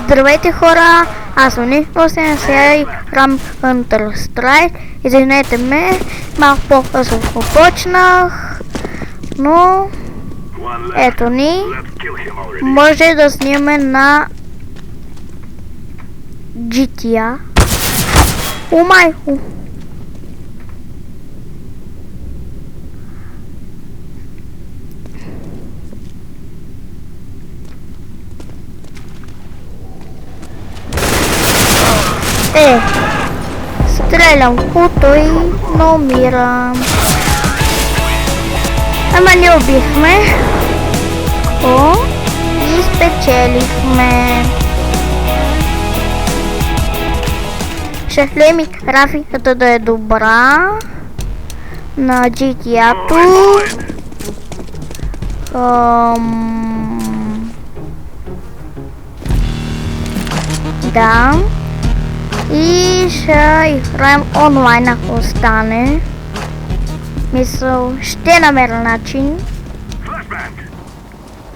Здравейте хора, аз съм Нико, сега играм Counter-Strike. Извинете ме, малко по-късно почнах, но ето ни, може да снимаме на GTA. О майко! Стрелям куто и но умирам. Ама не убихме. О, и спечелихме. Шахле ми графиката да е добра на GTA-то. Да. И ще играем онлайн, ако остане. Мисъл, ще намеря начин.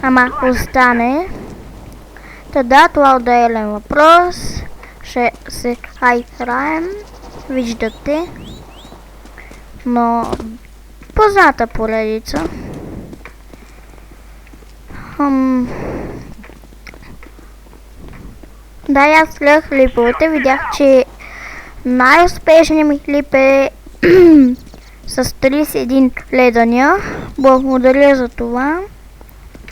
Ама ако остане. Тогава това е отделен въпрос. Ще се играем. Виждате. Но позната поредица. Да, аз гледах клиповете, видях, че най-успешният ми клип е с 31 гледания. Благодаря за това.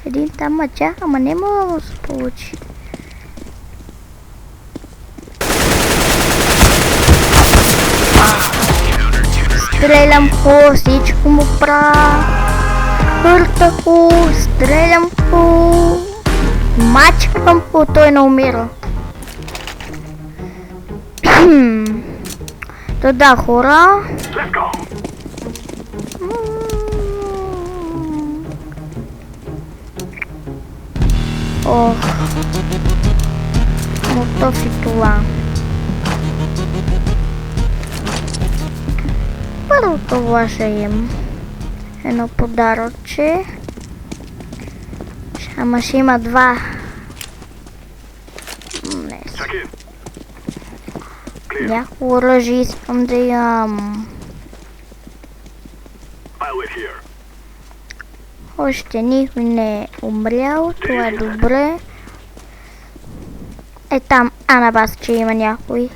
Един там мъчах, ама не мога да се получи. Стрелям по всичко му правя. Хърта по, стрелям по. Мачкам по, той не умира. Да, хора. Ох. Мотов и това. Първо това ще им. Едно подаръче. Ама ще има два. Някакво оръжие искам да имам. Още никой не е умрял, това е добре. Е там, на бас, че има някой.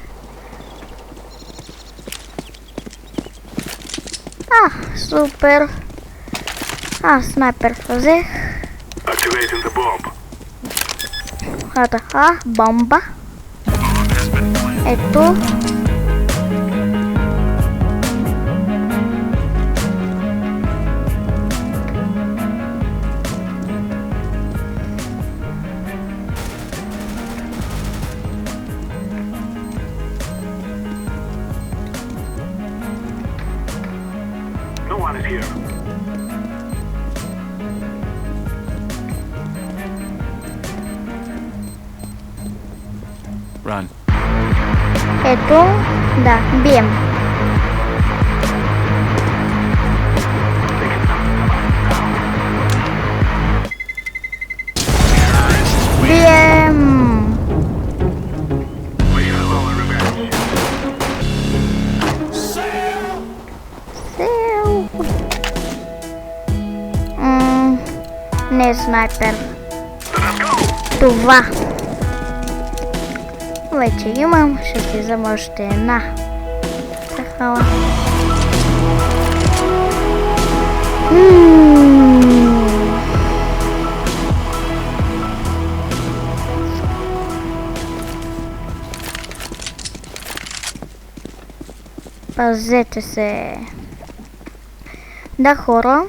Супер. Снайпер взех. Така, бомба. Ето. Run. Ето, да, бием. Бием. Сел. Не е снайпер. Това. Вече имам, ще си взема още една. Такава. Пазете се. Да, хора.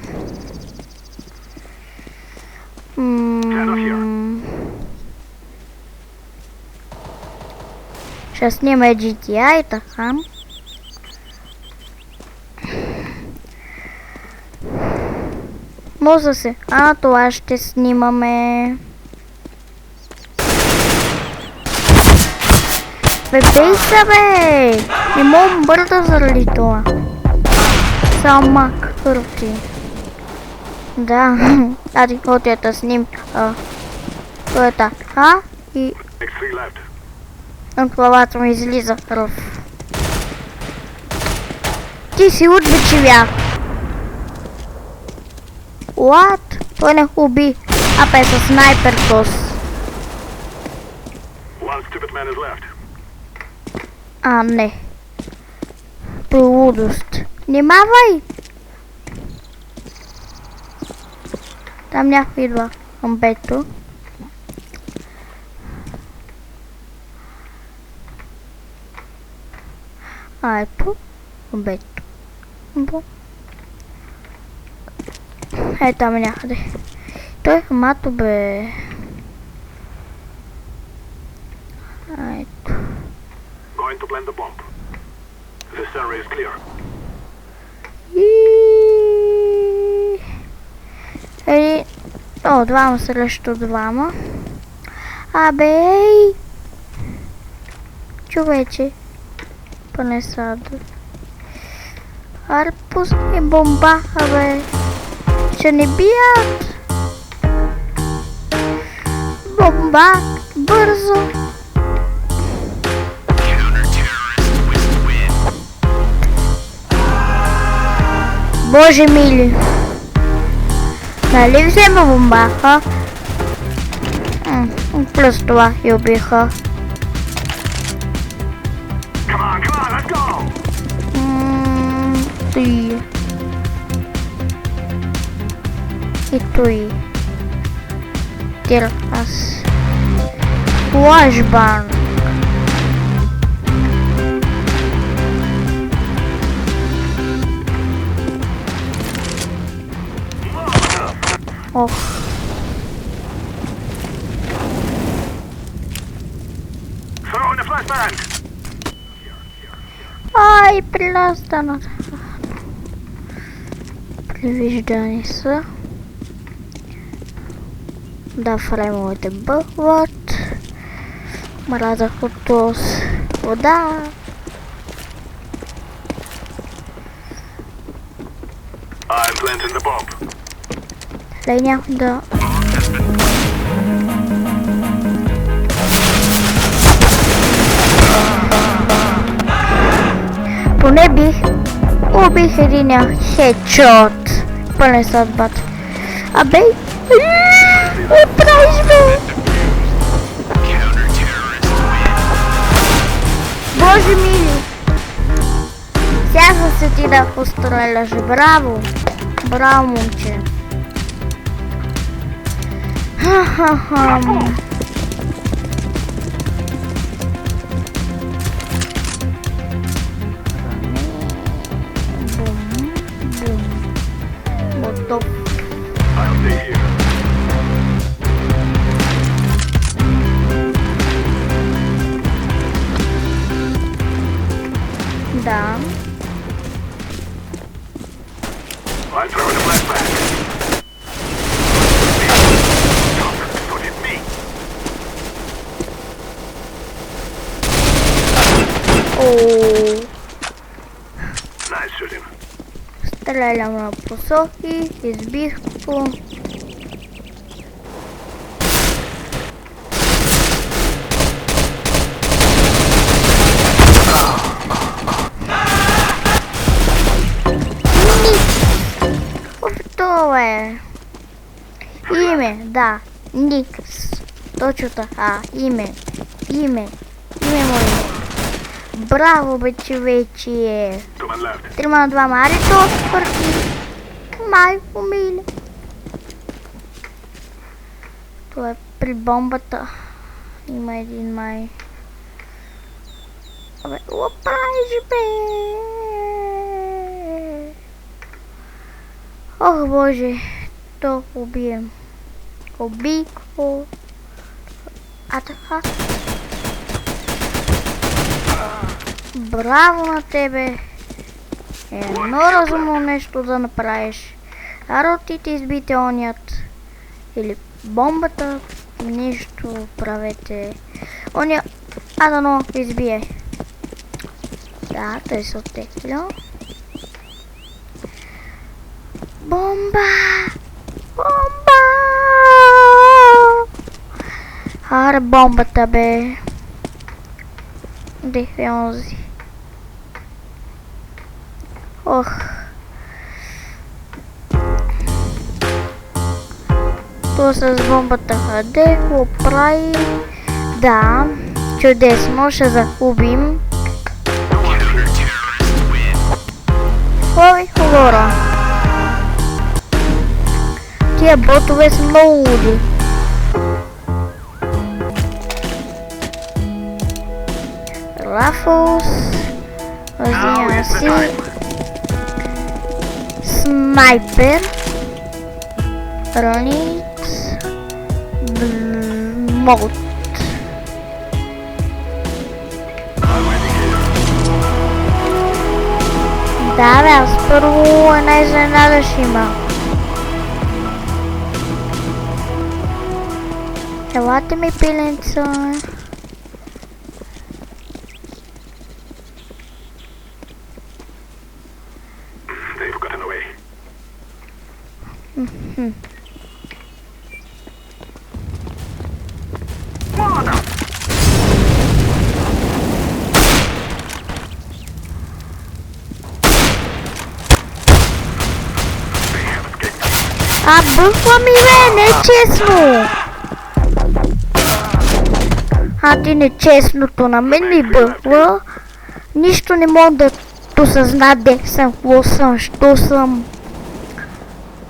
Ще снима GTA и така. Но за се. Това ще снимаме. Бей се, бе! Не мога бърда заради това. Само мак хърти. Да. Тази хотията сним. Това е така. И От главата ми излиза ръв. Ти си от вечевяк. What? Той не уби. Апе със снайпер тос. А, не. По лудост. Внимавай! Там някой идва към бето. А, ето. Бето. Е, там е някъде. Той е хамато, бе. А, ето. О, двама срещу двама. Абе, ей! Човече. Понесадо. Арпус и бомба, абе. Ще не бият. Бомба, бързо. Боже мили. Нали взема бомбаха? Плюс това и убиха. Той. И той. Тир аз. Флашбанк. Ох. Ай, приластанат. Привиждани са. Да, фреймовете бъхват. Мразах от вода. Лей някой да... Поне убих единия хедшот. Пълен съдбата. Абе, правиш бе? Боже мили! Сега се ти да постреляш. Браво! Браво, момче! Ха-ха-ха! Готов. Да. Стрелям на посоки, избих го. Това е. Име, да. Никс. Точно така. Име мое. Браво, бе, човече. 3 на 2 Марито. Първи. Май, умили. Това е при бомбата. Има един май. Абе, опрайж, бе. Ох, боже. То убием. Убий го. А така. Браво на тебе! Едно разумно нещо да направиш. Аротите избите оният. Или бомбата. Нещо правете. Оня. Дано избие. Да, той се оттегля. Бомба! Бомба! Аре бомбата, бе. Де е онзи? Ох. То с бомбата къде го прави? Да, чудесно, ще загубим. Ой, хора. Тия ботове са много луди. Рафус. Взимам си. Снайпер. Ранит. Молот. Да, бе, аз първо една изненада ще има. Елате ми, пиленца. Бъхва ми, бе, не е честно. Ти нечестното на мен ми бъхва. Нищо не мога да осъзна де съм, какво съм, що съм.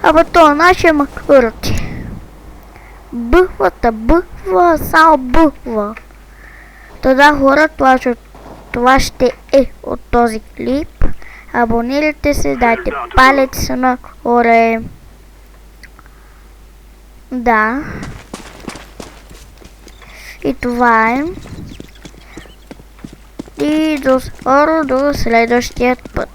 Абе това нашия макърти. Бъхвата, бъхва, само бъхва. Тогава хора, това ще е от този клип. Абонирайте се, дайте палец нагоре. Да. И това е. И до скоро, до следващия път.